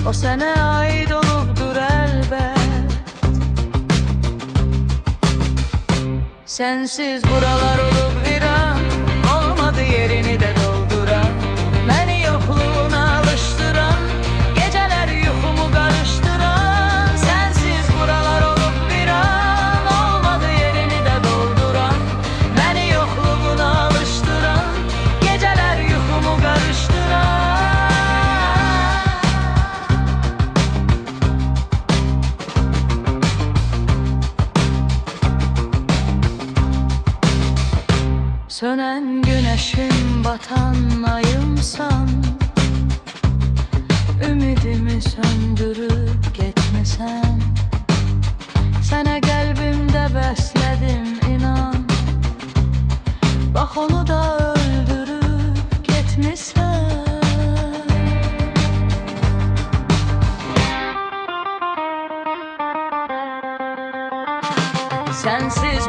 o sənə aid olubdur əlbət. Sensiz buralar olub viran, olmadı yerini də dolduran, məni yoxluğuna alıştıran, gecələr yuxumu qarıştıran. Sensiz buralar olub viran, olmadı yerini də dolduran, məni yoxluğuna alıştıran, gecələr yuxumu qarıştıran. Sönen güneşim, batan ayımsan, ümidimi söndürüp gitmesen. Sənə qəlbimdə bəslədim inan, bax onu da öldürüp getmisən. Sensiz